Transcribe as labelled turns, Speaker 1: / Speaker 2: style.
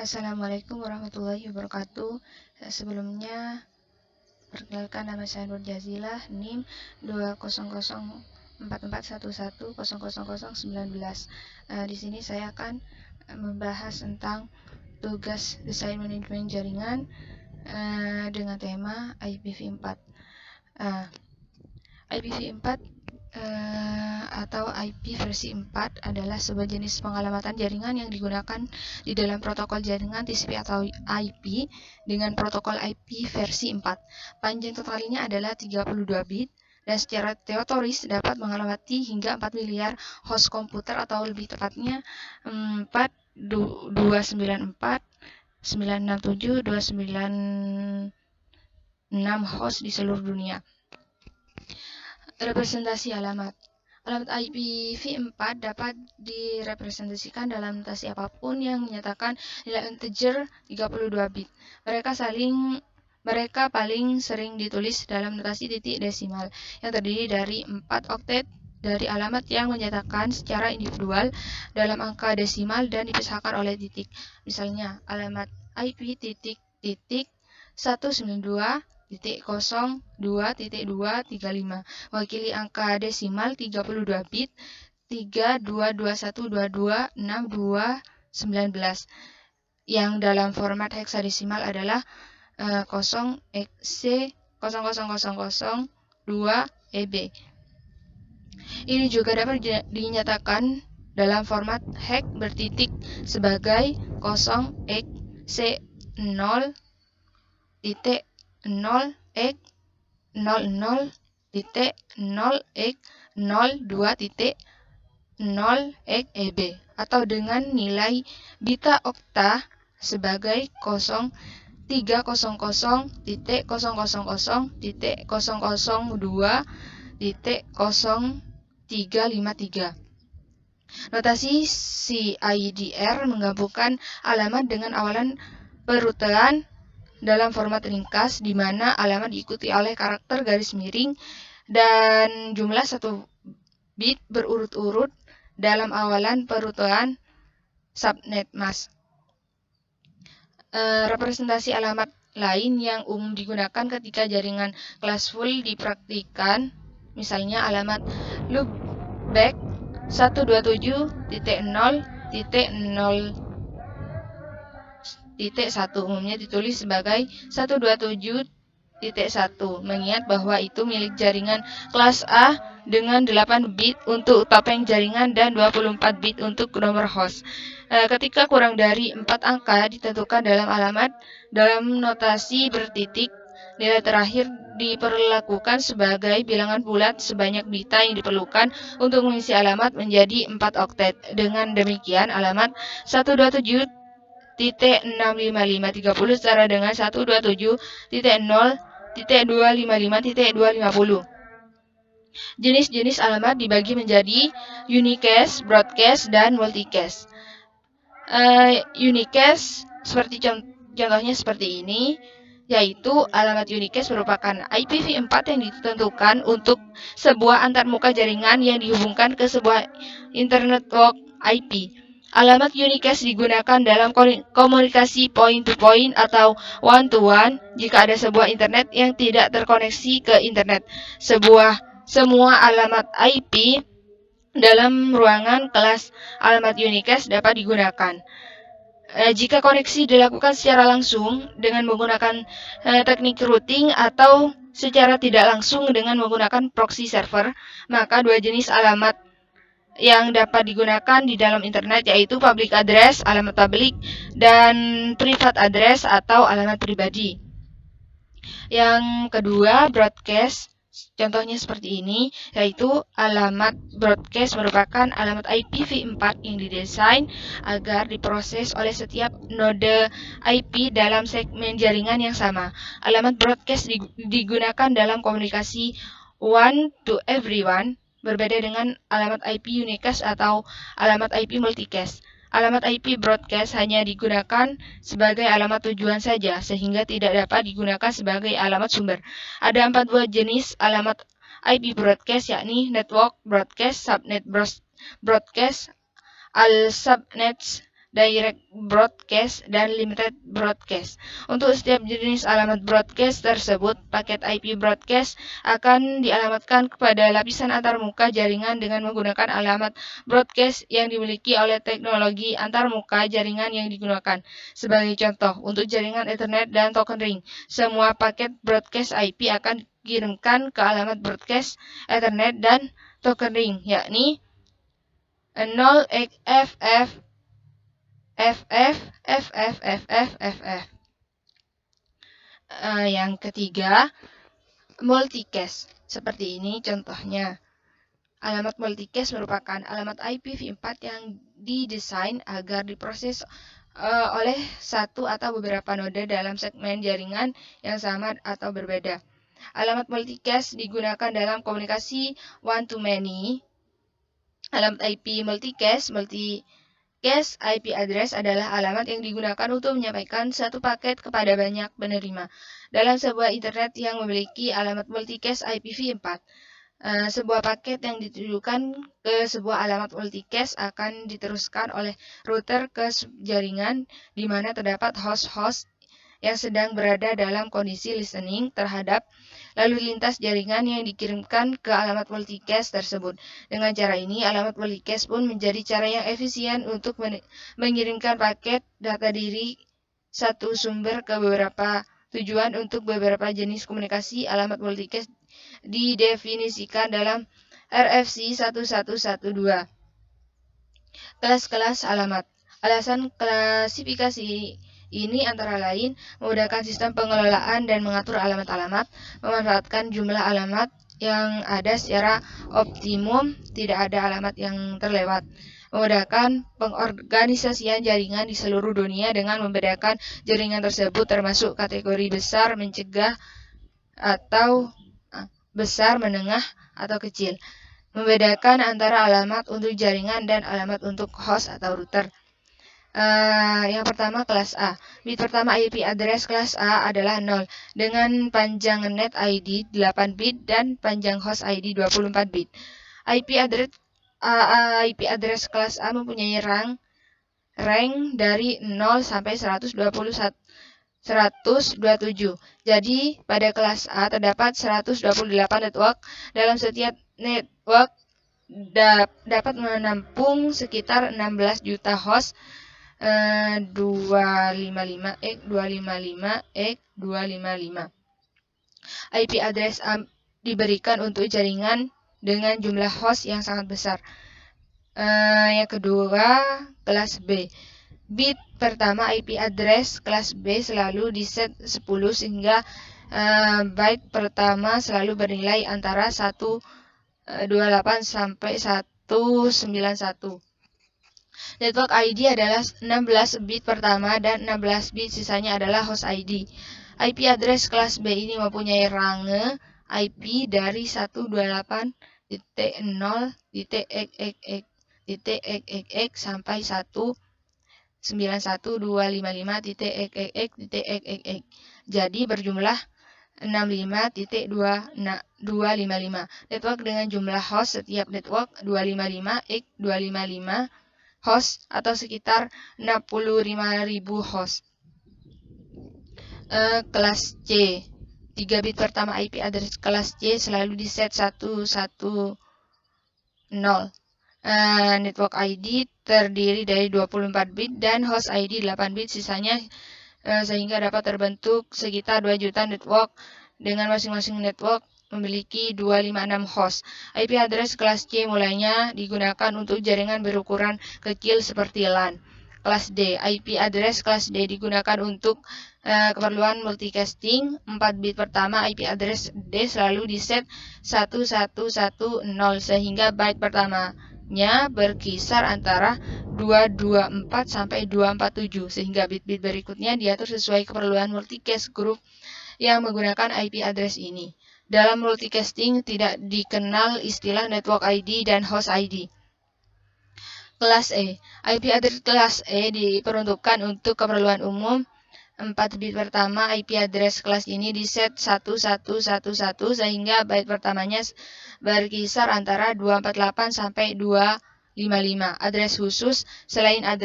Speaker 1: Assalamualaikum warahmatullahi wabarakatuh. Sebelumnya, perkenalkan nama saya Nur Jazilah, NIM 2004411000019. Di sini saya akan membahas tentang tugas desain manajemen jaringan dengan tema IPv4. IPv4 atau IP versi 4 adalah sebuah jenis pengalamatan jaringan yang digunakan di dalam protokol jaringan TCP atau IP dengan protokol IP versi 4. Panjang totalnya adalah 32 bit dan secara teoris dapat mengalamati hingga 4 miliar host komputer atau lebih tepatnya 4.294.967.296 host di seluruh dunia. Representasi alamat. Alamat IPv4 dapat direpresentasikan dalam notasi apapun yang menyatakan nilai integer 32 bit. Mereka paling sering ditulis dalam notasi titik desimal yang terdiri dari 4 oktet dari alamat yang menyatakan secara individual dalam angka desimal dan dipisahkan oleh titik. Misalnya, alamat IP titik 192.0.2.235 mewakili angka desimal 32 bit 3221226219 yang dalam format heksadesimal adalah 0xC00002EB. Ini juga dapat dinyatakan dalam format hex bertitik sebagai 0x00.0x0.0x02.0EB atau dengan nilai bita okta sebagai 0300.001.002.0353. Notasi CIDR menggabungkan alamat dengan awalan perutean dalam format ringkas, di mana alamat diikuti oleh karakter garis miring dan jumlah 1 bit berurut-urut dalam awalan perutean subnet mask. Representasi alamat lain yang umum digunakan ketika jaringan kelas full dipraktikkan, misalnya alamat loopback 127.0.0.1 umumnya ditulis sebagai 127.1, mengingat bahwa itu milik jaringan kelas A dengan 8 bit untuk topeng jaringan dan 24 bit untuk nomor host. Ketika kurang dari 4 angka ditentukan dalam alamat dalam notasi bertitik, nilai terakhir diperlakukan sebagai bilangan bulat sebanyak bita yang diperlukan untuk mengisi alamat menjadi 4 oktet. Dengan demikian, alamat 127.65530 setara dengan 127.0.255.250. Jenis-jenis alamat dibagi menjadi unicast, broadcast, dan multicast. Unicast contohnya seperti ini, yaitu alamat unicast merupakan IPv4 yang ditentukan untuk sebuah antarmuka jaringan yang dihubungkan ke sebuah internet network IP. Alamat unicast digunakan dalam komunikasi point-to-point atau one-to-one jika ada sebuah internet yang tidak terkoneksi ke internet. Semua alamat IP dalam ruangan kelas alamat unicast dapat digunakan. Jika koneksi dilakukan secara langsung dengan menggunakan teknik routing atau secara tidak langsung dengan menggunakan proxy server, maka dua jenis alamat yang dapat digunakan di dalam internet yaitu public address, alamat publik, dan private address atau alamat pribadi. Yang kedua, broadcast. Contohnya seperti ini, yaitu alamat broadcast merupakan alamat IPv4 yang didesain agar diproses oleh setiap node IP dalam segmen jaringan yang sama. Alamat broadcast digunakan dalam komunikasi one to everyone, berbeda dengan alamat IP unicast atau alamat IP multicast. Alamat IP broadcast hanya digunakan sebagai alamat tujuan saja, sehingga tidak dapat digunakan sebagai alamat sumber. Ada 4 buah jenis alamat IP broadcast, yakni network broadcast, subnet broadcast, all subnets, direct broadcast, dan limited broadcast. Untuk setiap jenis alamat broadcast tersebut, paket IP broadcast akan dialamatkan kepada lapisan antarmuka jaringan dengan menggunakan alamat broadcast yang dimiliki oleh teknologi antarmuka jaringan yang digunakan. Sebagai contoh, untuk jaringan Ethernet dan token ring, semua paket broadcast IP akan dikirimkan ke alamat broadcast Ethernet dan token ring, yakni 0xFF FF. Yang ketiga, multicast. Seperti ini contohnya. Alamat multicast merupakan alamat IPv4 yang didesain agar diproses oleh satu atau beberapa node dalam segmen jaringan yang sama atau berbeda. Alamat multicast digunakan dalam komunikasi one-to-many. Alamat IP multicast IP address adalah alamat yang digunakan untuk menyampaikan satu paket kepada banyak penerima. Dalam sebuah internet yang memiliki alamat multicast IPv4, sebuah paket yang ditujukan ke sebuah alamat multicast akan diteruskan oleh router ke jaringan di mana terdapat host-host yang sedang berada dalam kondisi listening terhadap lalu lintas jaringan yang dikirimkan ke alamat multicast tersebut. Dengan cara ini, alamat multicast pun menjadi cara yang efisien untuk mengirimkan paket data dari satu sumber ke beberapa tujuan. Untuk beberapa jenis komunikasi, alamat multicast didefinisikan dalam RFC 1112. Kelas-kelas alamat. Alasan klasifikasi ini antara lain memudahkan sistem pengelolaan dan mengatur alamat-alamat, memanfaatkan jumlah alamat yang ada secara optimum, tidak ada alamat yang terlewat, memudahkan pengorganisasian jaringan di seluruh dunia dengan membedakan jaringan tersebut termasuk kategori besar, mencegah, atau besar, menengah, atau kecil, membedakan antara alamat untuk jaringan dan alamat untuk host atau router. Yang pertama, kelas A. Bit pertama IP address kelas A adalah 0 dengan panjang net ID 8 bit dan panjang host ID 24 bit. IP address kelas A mempunyai rank dari 0 sampai 127. Jadi, pada kelas A terdapat 128 network. Dalam setiap network dapat menampung sekitar 16 juta host. 255 IP address A diberikan untuk jaringan dengan jumlah host yang sangat besar. Yang kedua, kelas B. Bit pertama IP address kelas B selalu diset 10 sehingga byte pertama selalu bernilai antara 128 sampai 191. Network ID adalah 16 bit pertama dan 16 bit sisanya adalah host ID. IP address kelas B ini mempunyai range IP dari 128.0.xxx sampai 191.255.xxx. Jadi berjumlah 65.255. Network dengan jumlah host setiap network 255x255 host atau sekitar 65.000 host. Kelas C. 3 bit pertama IP address kelas C selalu diset 110. Network ID terdiri dari 24 bit dan host ID 8 bit sisanya, sehingga dapat terbentuk sekitar 2 juta network dengan masing-masing network memiliki 256 host. IP address kelas C mulainya digunakan untuk jaringan berukuran kecil seperti LAN. Kelas D. IP address kelas D digunakan untuk keperluan multicasting. 4 bit pertama IP address D selalu diset 1110 sehingga byte pertamanya berkisar antara 224 sampai 247, sehingga bit-bit berikutnya diatur sesuai keperluan multicast group yang menggunakan IP address ini. Dalam multicasting tidak dikenal istilah network ID dan host ID. Kelas E. IP address kelas E diperuntukkan untuk keperluan umum. 4 bit pertama IP address kelas ini diset 1111 sehingga byte pertamanya berkisar antara 248 sampai 255. Address khusus selain address